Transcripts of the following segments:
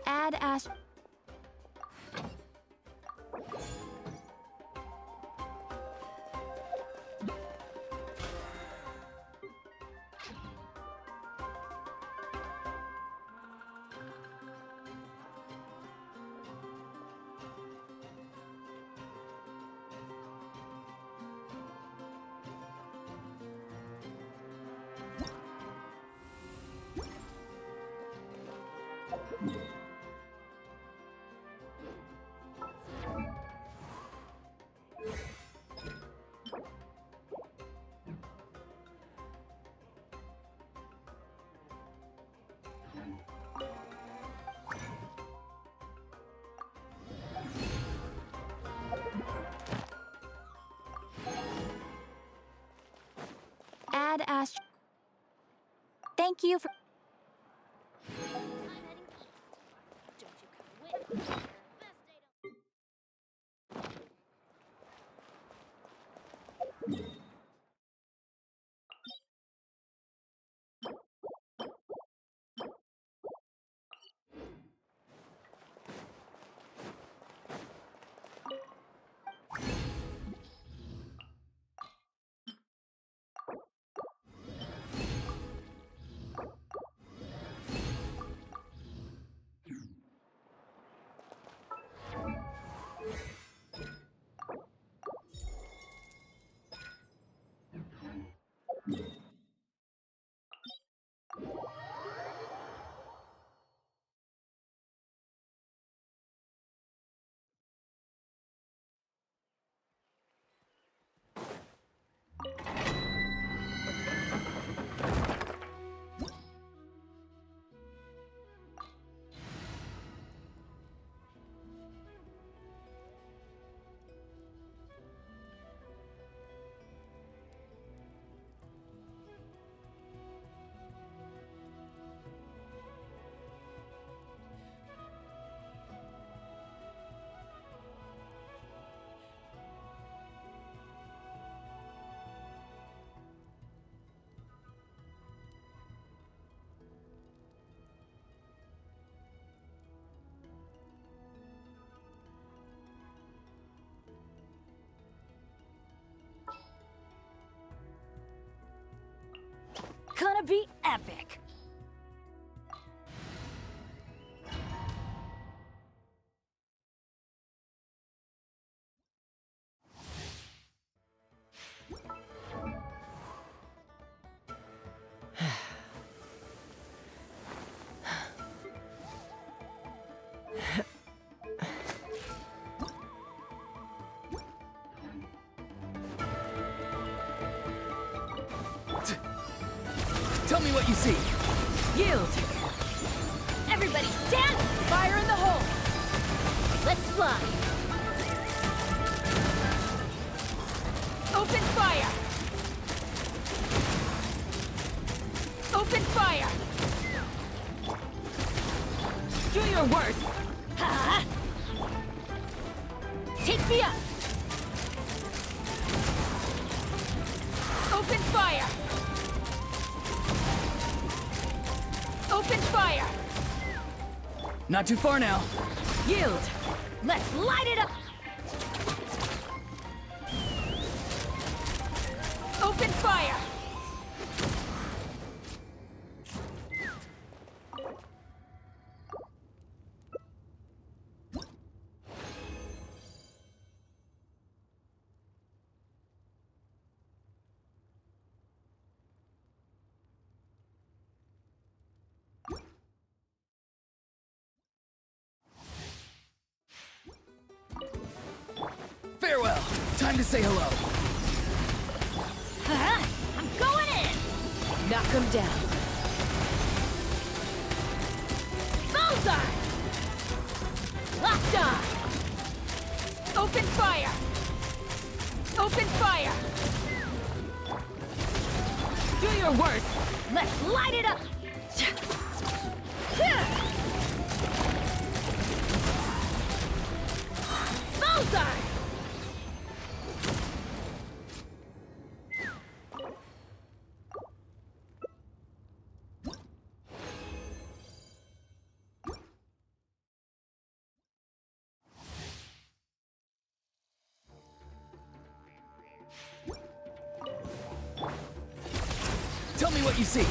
Add Ash. Add Ash. Thank you for. Gonna be epic! Tell me what you see. Yield! Everybody stand! Fire in the hole! Let's fly! Open fire! Open fire! Do your worst! Ha! Take me up! Open fire! Open fire! Not too far now. Yield! Let's light it up! Open fire! Time to say hello. I'm going in! Knock him down. Bullseye! Locked on! Open fire! Open fire! Do your worst! Let's light it up! Bullseye! Tell me what you see.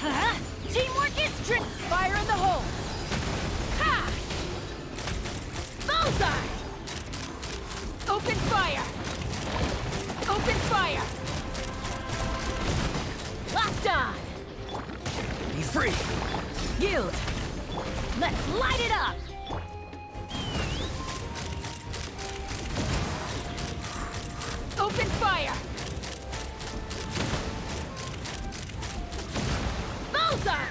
Huh? Teamwork is strict! Fire in the hole! Ha! Bullseye! Open fire! Open fire! Locked on! Be free. Yield! Let's light it up! Open fire! Bullseye!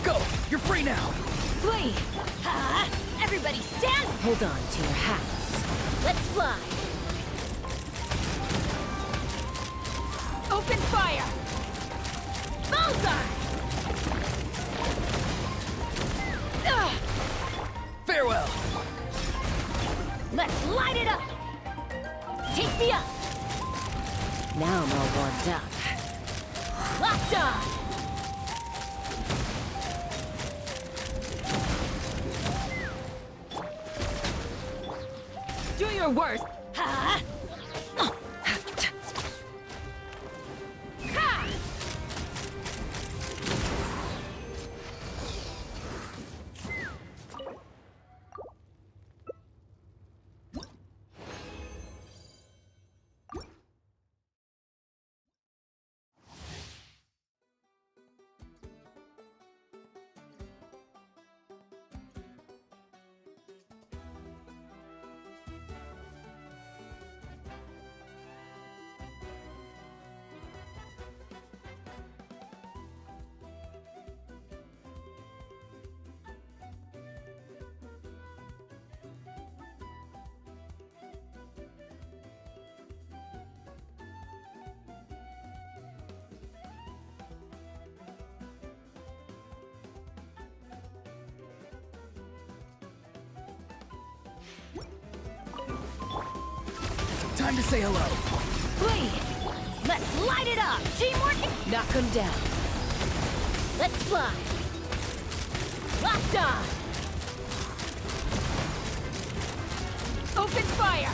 Go! You're free now! Flee! Ha! Everybody stand! Hold on to your hats. Let's fly! Open fire! Bullseye! Ugh! Farewell! Let's light it up! Take me up! Now I'm all warmed up. Locked on! Do your worst! Ha! Ha! Time to say hello. Flee! Let's light it up! Teamwork! Knock him down. Let's fly! Locked on! Open fire!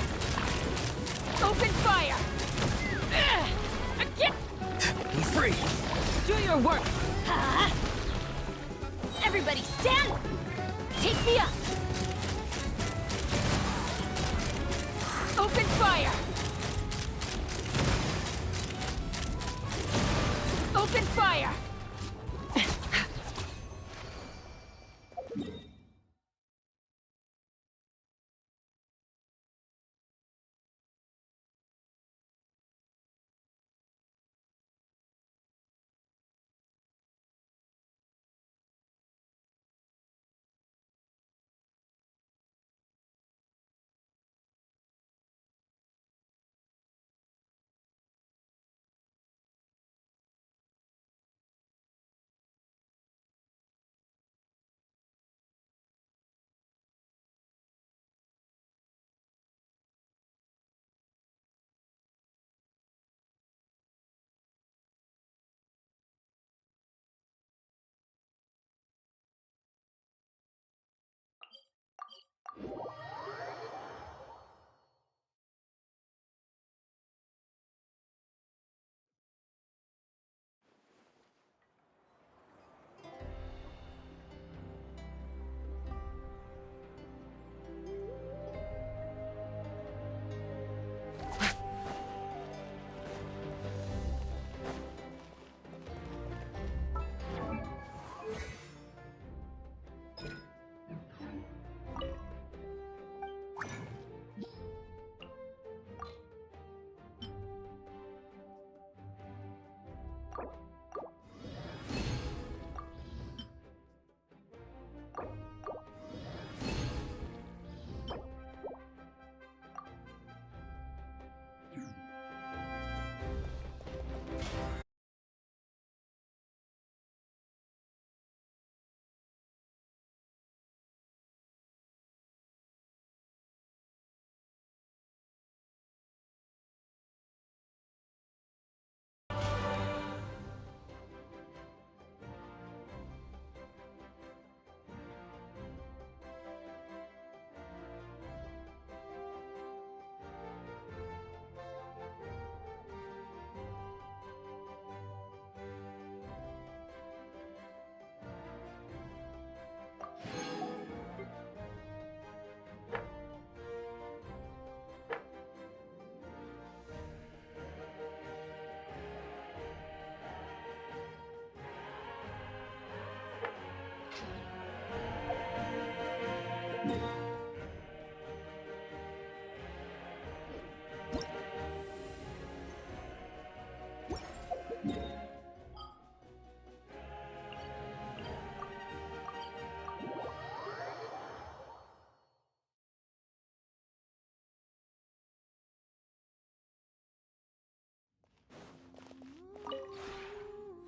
Open fire! Get! Be free. Do your work! Ha! Everybody stand! Take me up! Open fire! Open fire!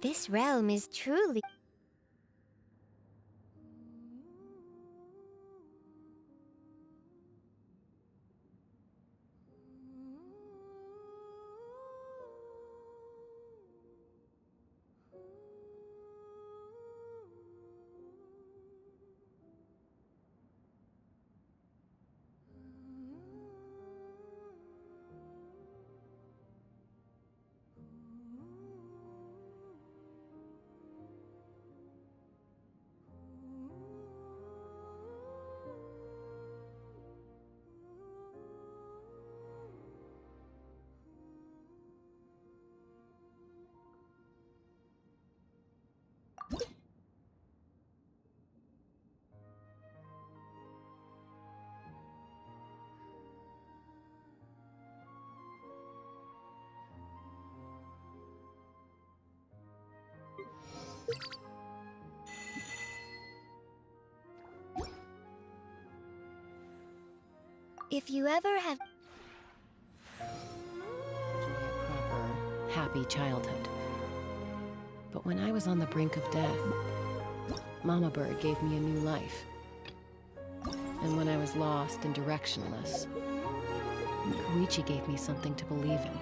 This realm is truly... If you ever have... Enjoy a proper, happy childhood. But when I was on the brink of death, Mama Bird gave me a new life. And when I was lost and directionless, Koichi gave me something to believe in.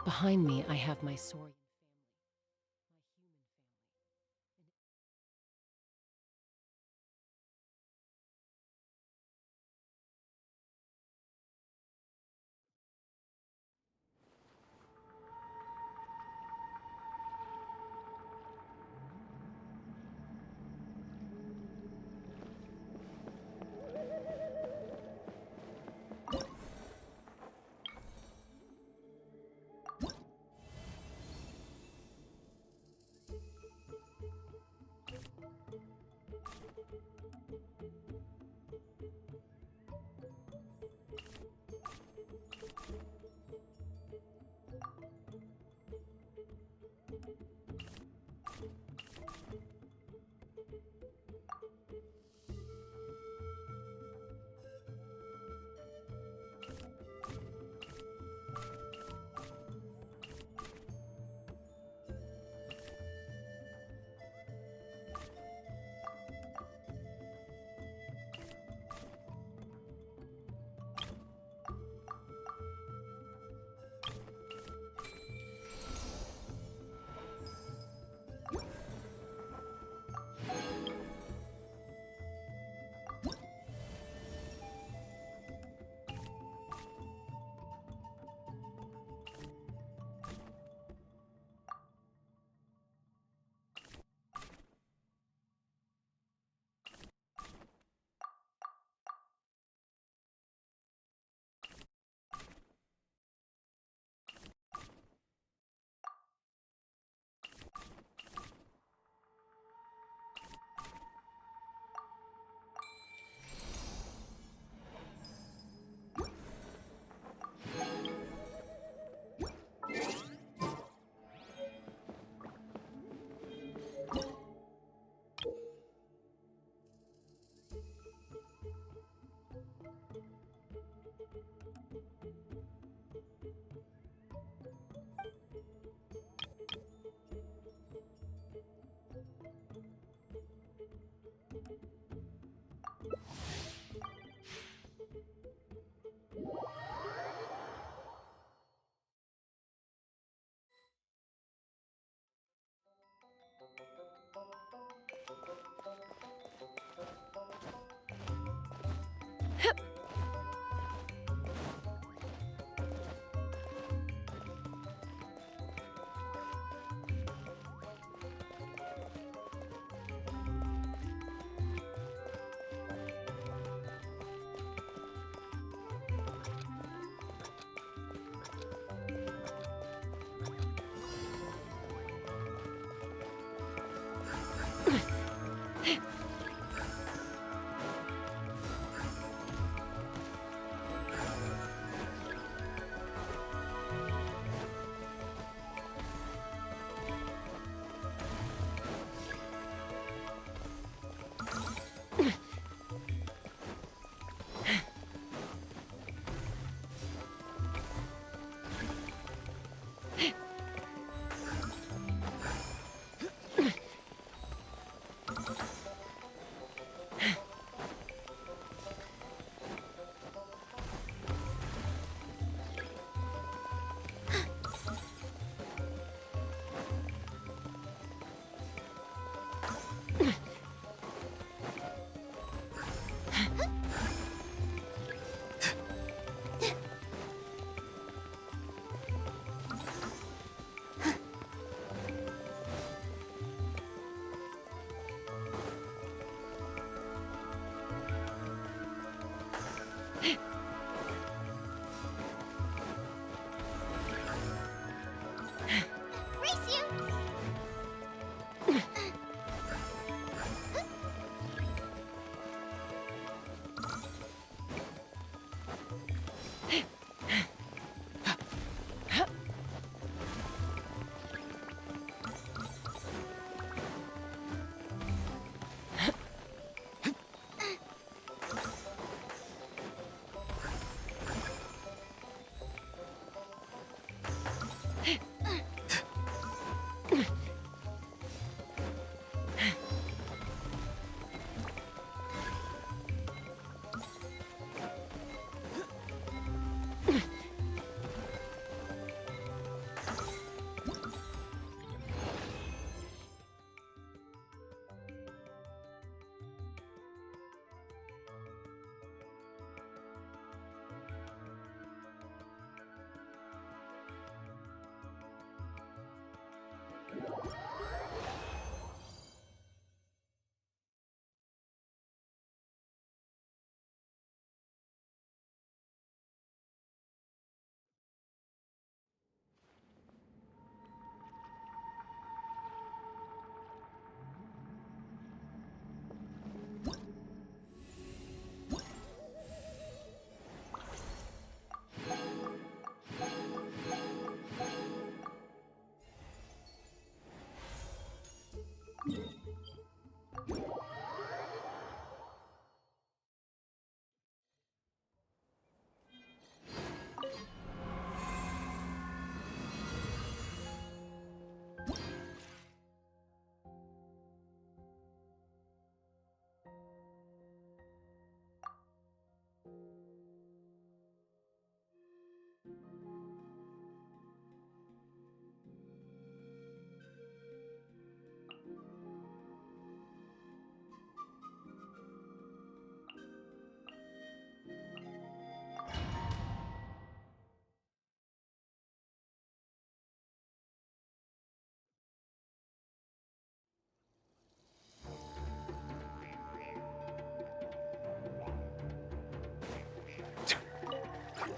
Behind me, I have my Saurian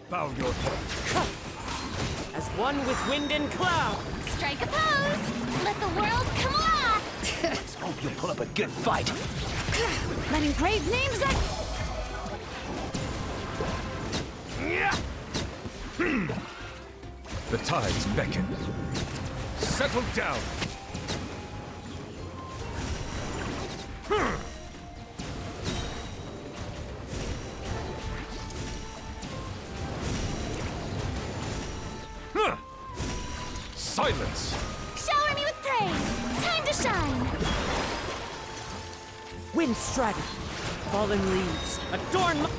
Bow your head. As one with wind and cloud. Strike a pose! Let the world come alive! Let's hope you'll put up a good fight. Let engraved names at... The tides beckon. Settle down. Silence! Shower me with praise! Time to shine! Wind strider. Fallen leaves. Adorn my...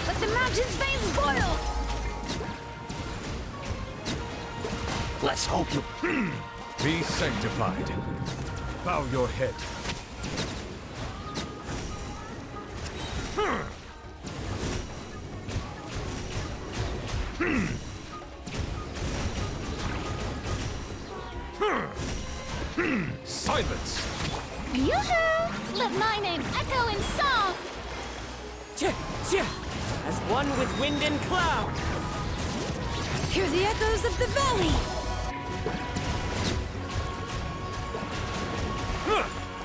Let the mountain's veins boil! Let's hope you... Be sanctified. Bow your head. Silence! Yoo-hoo! Let my name echo in song! Tch, tch. As one with wind and cloud. Hear the echoes of the valley!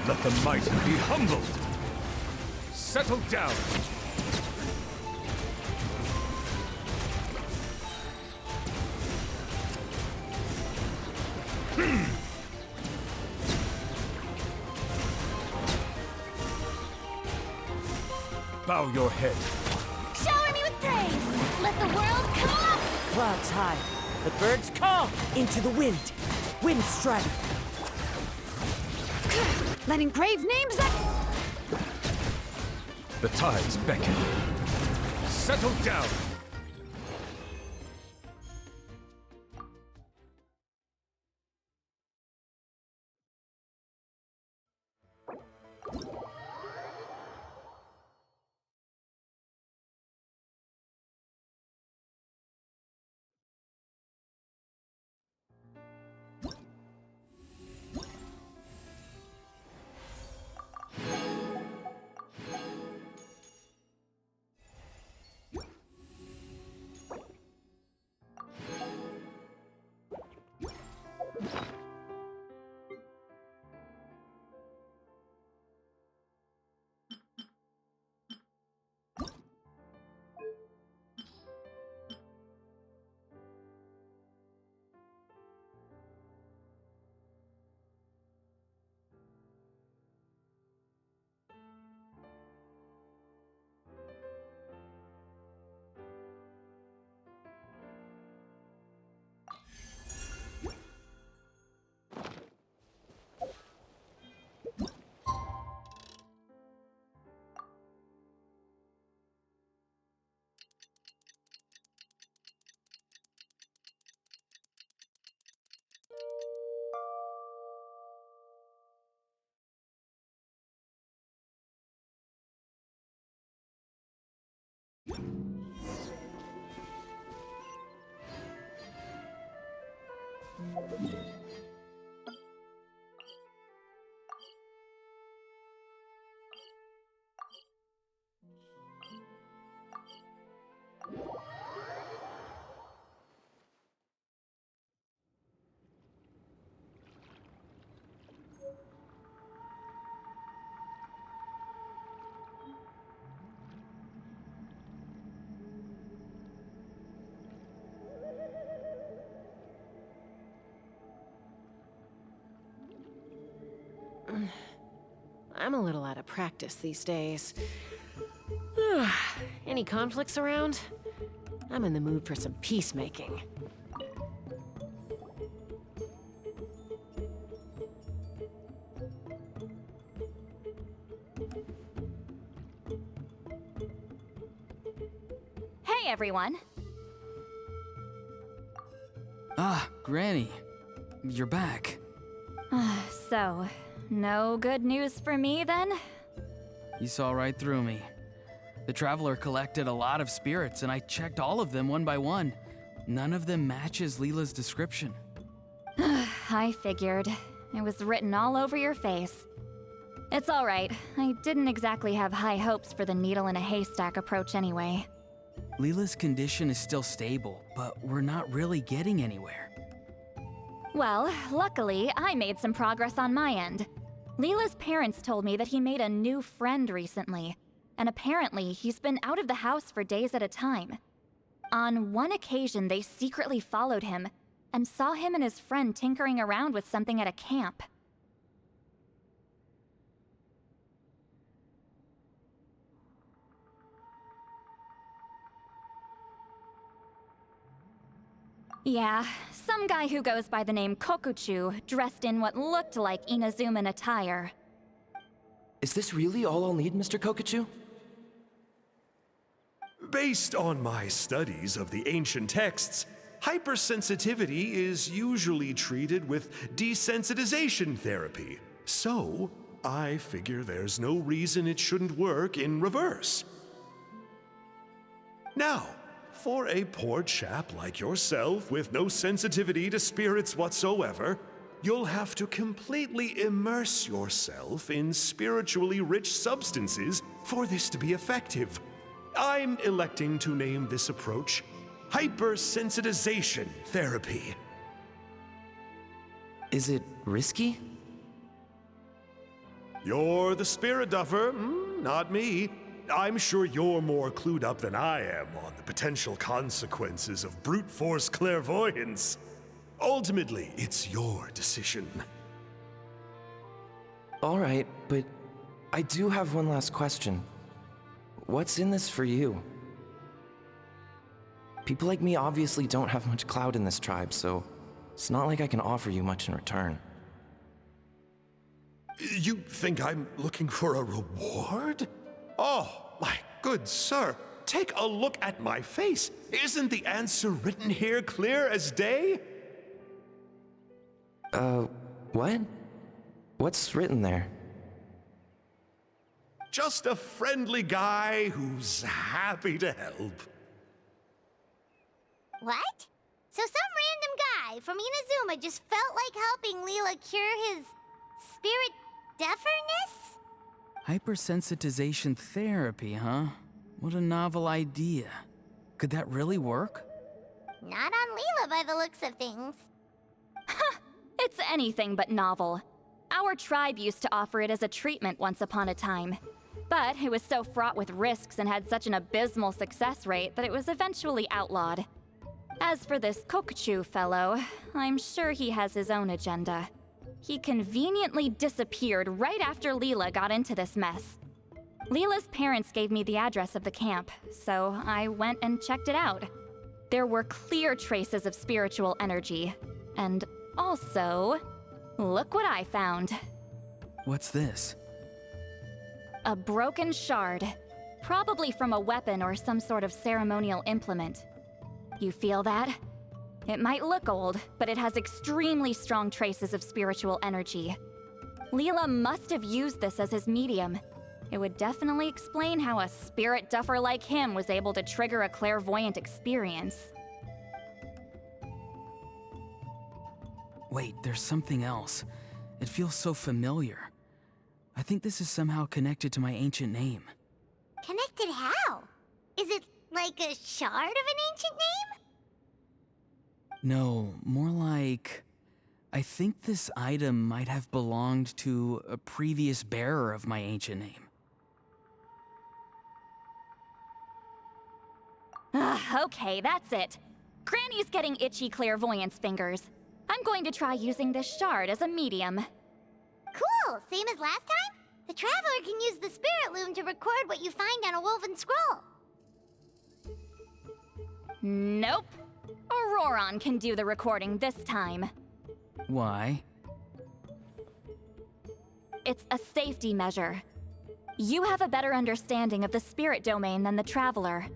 Let the mighty be humbled. Settle down. Bow your head. Shower me with praise! Let the world come up! Clouds high. The birds call into the wind. Wind strider. Let engraved names at... The tides beckon. Settle down. I'm a little out of practice these days. Any conflicts around? I'm in the mood for some peacemaking. Hey, everyone! Ah, Granny. You're back. So, no good news for me then? You saw right through me. The Traveler collected a lot of spirits, and I checked all of them one by one. None of them matches Leela's description. I figured. It was written all over your face. It's alright. I didn't exactly have high hopes for the needle in a haystack approach anyway. Leela's condition is still stable, but we're not really getting anywhere. Well, luckily, I made some progress on my end. Leela's parents told me that he made a new friend recently, and apparently he's been out of the house for days at a time. On one occasion, they secretly followed him and saw him and his friend tinkering around with something at a camp. Yeah, some guy who goes by the name Kokuchu, dressed in what looked like Inazuman attire. Is this really all I'll need, Mr. Kokuchu? Based on my studies of the ancient texts, hypersensitivity is usually treated with desensitization therapy. So, I figure there's no reason it shouldn't work in reverse. Now, for a poor chap like yourself with no sensitivity to spirits whatsoever, you'll have to completely immerse yourself in spiritually rich substances for this to be effective. I'm electing to name this approach hypersensitization therapy. Is it risky? You're the spirit duffer, not me. I'm sure you're more clued up than I am on the potential consequences of brute force clairvoyance. Ultimately, it's your decision. All right, but I do have one last question. What's in this for you? People like me obviously don't have much clout in this tribe, so it's not like I can offer you much in return. You think I'm looking for a reward? Oh, my good sir, take a look at my face. Isn't the answer written here clear as day? What? What's written there? Just a friendly guy who's happy to help. What? So some random guy from Inazuma just felt like helping Leela cure his spirit deaferness? Hypersensitization therapy, huh? What a novel idea. Could that really work? Not on Leela by the looks of things. It's anything but novel. Our tribe used to offer it as a treatment once upon a time. But it was so fraught with risks and had such an abysmal success rate that it was eventually outlawed. As for this Kokuchu fellow, I'm sure he has his own agenda. He conveniently disappeared right after Leela got into this mess. Leela's parents gave me the address of the camp, so I went and checked it out. There were clear traces of spiritual energy. And also, look what I found. What's this? A broken shard. Probably from a weapon or some sort of ceremonial implement. You feel that? It might look old, but it has extremely strong traces of spiritual energy. Leela must have used this as his medium. It would definitely explain how a spirit duffer like him was able to trigger a clairvoyant experience. Wait, there's something else. It feels so familiar. I think this is somehow connected to my ancient name. Connected how? Is it like a shard of an ancient name? No, more like... I think this item might have belonged to a previous bearer of my ancient name. Okay, that's it. Granny's getting itchy clairvoyance fingers. I'm going to try using this shard as a medium. Cool, same as last time? The Traveler can use the Spirit Loom to record what you find on a woven scroll. Nope. Auroron can do the recording this time. Why? It's a safety measure. You have a better understanding of the spirit domain than the Traveler.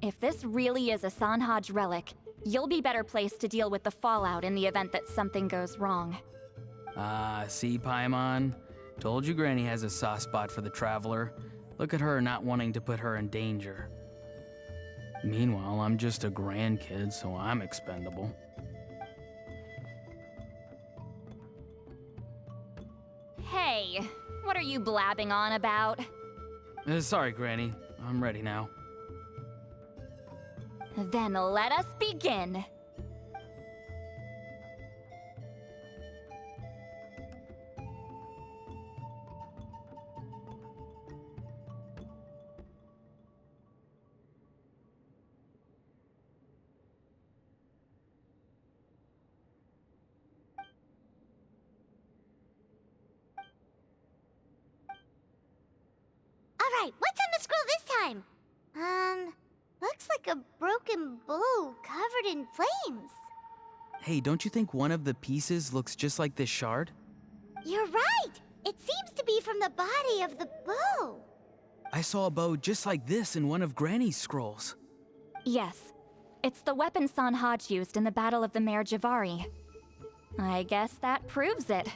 If this really is a Sanhaj relic, you'll be better placed to deal with the fallout in the event that something goes wrong. Ah, see, Paimon? Told you Granny has a soft spot for the Traveler. Look at her not wanting to put her in danger. Meanwhile, I'm just a grandkid, so I'm expendable. Hey, what are you blabbing on about? Sorry, Granny. I'm ready now. Then let us begin. Alright, what's on the scroll this time? Looks like a broken bow covered in flames. Hey, don't you think one of the pieces looks just like this shard? You're right! It seems to be from the body of the bow. I saw a bow just like this in one of Granny's scrolls. Yes, it's the weapon Sanhaj used in the Battle of the Mare Javari. I guess that proves it.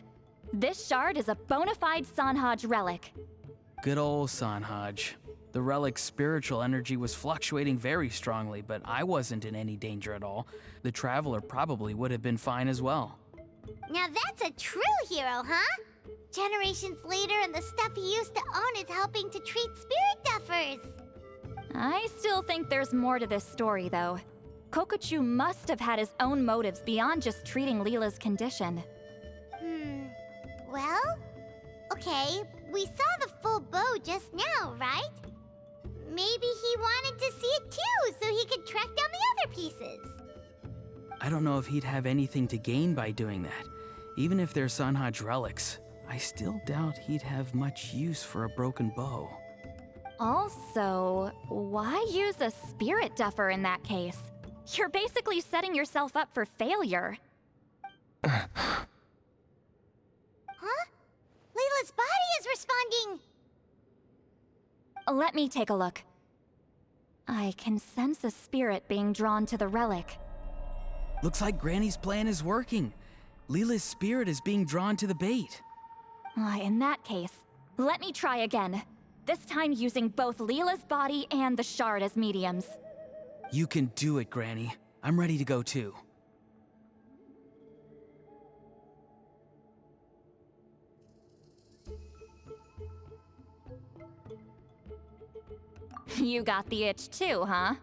This shard is a bona fide Sanhaj relic. Good old Sanhaj. The relic's spiritual energy was fluctuating very strongly, but I wasn't in any danger at all. The Traveler probably would have been fine as well. Now that's a true hero, huh? Generations later and the stuff he used to own is helping to treat spirit duffers. I still think there's more to this story, though. Kokochu must have had his own motives beyond just treating Leela's condition. Well, okay, we saw the full bow just now, right? Maybe he wanted to see it too, so he could track down the other pieces. I don't know if he'd have anything to gain by doing that. Even if they're Sanhaj relics, I still doubt he'd have much use for a broken bow. Also, why use a spirit duffer in that case? You're basically setting yourself up for failure. Huh? Layla's body is responding! Let me take a look. I can sense a spirit being drawn to the relic. Looks like Granny's plan is working. Leela's spirit is being drawn to the bait. In that case, let me try again. This time using both Leela's body and the shard as mediums. You can do it, Granny. I'm ready to go too. You got the itch too, huh?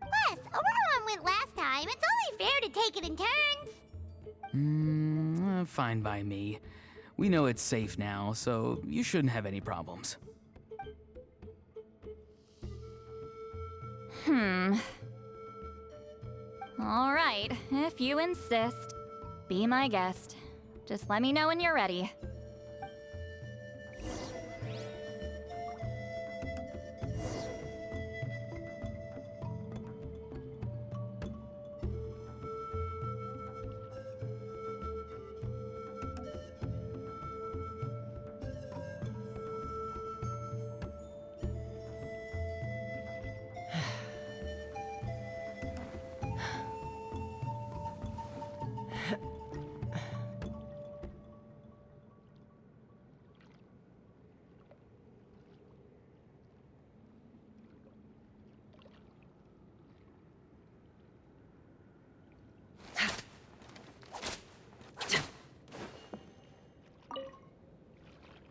Plus, Auroran went last time. It's only fair to take it in turns. Fine by me. We know it's safe now, so you shouldn't have any problems. All right, if you insist. Be my guest. Just let me know when you're ready.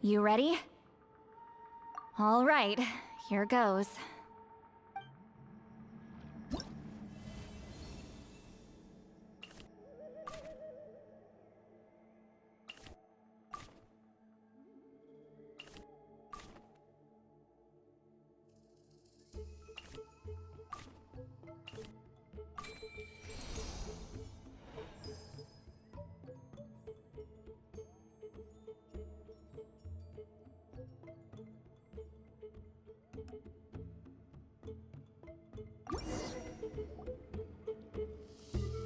You ready? All right, here goes.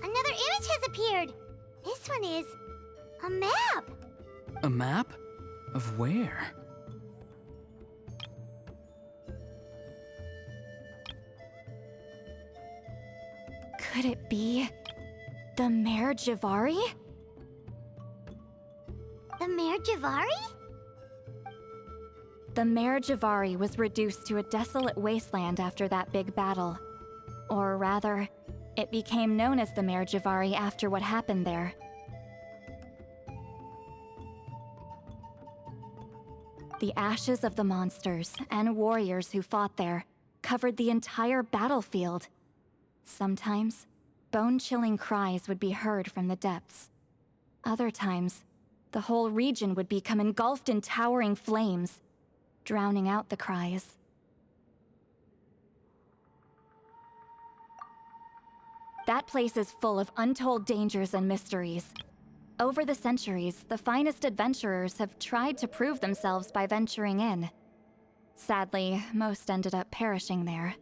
Another image has appeared. This one is a map. A map? Of where? Could it be the Mare Javari? The Mare Javari? The Mare Javari was reduced to a desolate wasteland after that big battle. Or rather, it became known as the Mare Javari after what happened there. The ashes of the monsters and warriors who fought there covered the entire battlefield. Sometimes, bone-chilling cries would be heard from the depths. Other times, the whole region would become engulfed in towering flames, drowning out the cries. That place is full of untold dangers and mysteries. Over the centuries, the finest adventurers have tried to prove themselves by venturing in. Sadly, most ended up perishing there.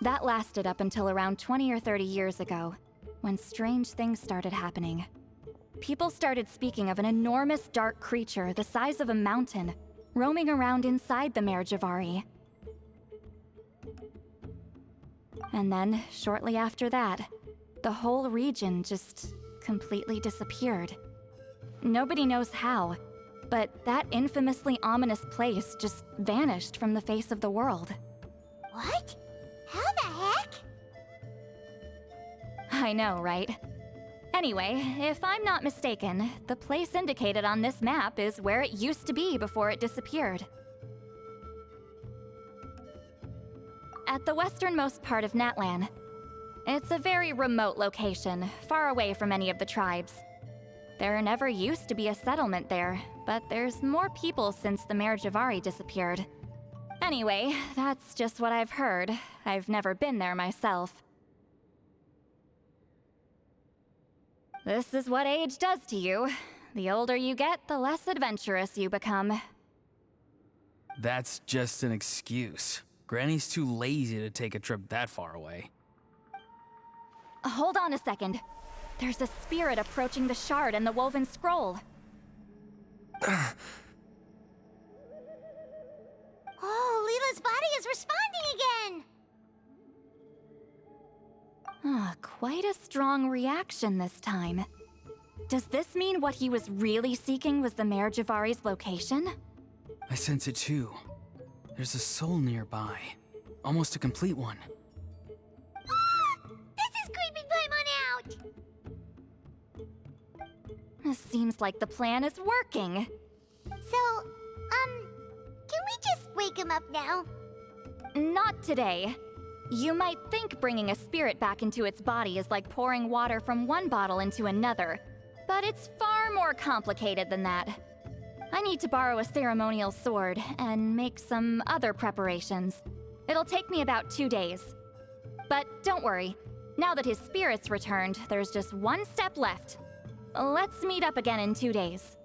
That lasted up until around 20 or 30 years ago, when strange things started happening. People started speaking of an enormous dark creature the size of a mountain, roaming around inside the Mare Javari. And then, shortly after that, the whole region just completely disappeared. Nobody knows how, but that infamously ominous place just vanished from the face of the world. What? How the heck? I know, right? Anyway, if I'm not mistaken, the place indicated on this map is where it used to be before it disappeared. At the westernmost part of Natlan. It's a very remote location, far away from any of the tribes. There never used to be a settlement there, but there's more people since the Mare Javari disappeared. Anyway, that's just what I've heard. I've never been there myself. This is what age does to you. The older you get, the less adventurous you become. That's just an excuse. Granny's too lazy to take a trip that far away. Hold on a second. There's a spirit approaching the shard and the woven scroll. Oh, Leela's body is responding again! Quite a strong reaction this time. Does this mean what he was really seeking was the Mare Javari's location? I sense it too. There's a soul nearby. Almost a complete one. This is creeping Paimon out! Seems like the plan is working. So, can we just wake him up now? Not today. You might think bringing a spirit back into its body is like pouring water from one bottle into another, but it's far more complicated than that. I need to borrow a ceremonial sword and make some other preparations. It'll take me about 2 days. But don't worry, now that his spirit's returned, there's just one step left. Let's meet up again in 2 days.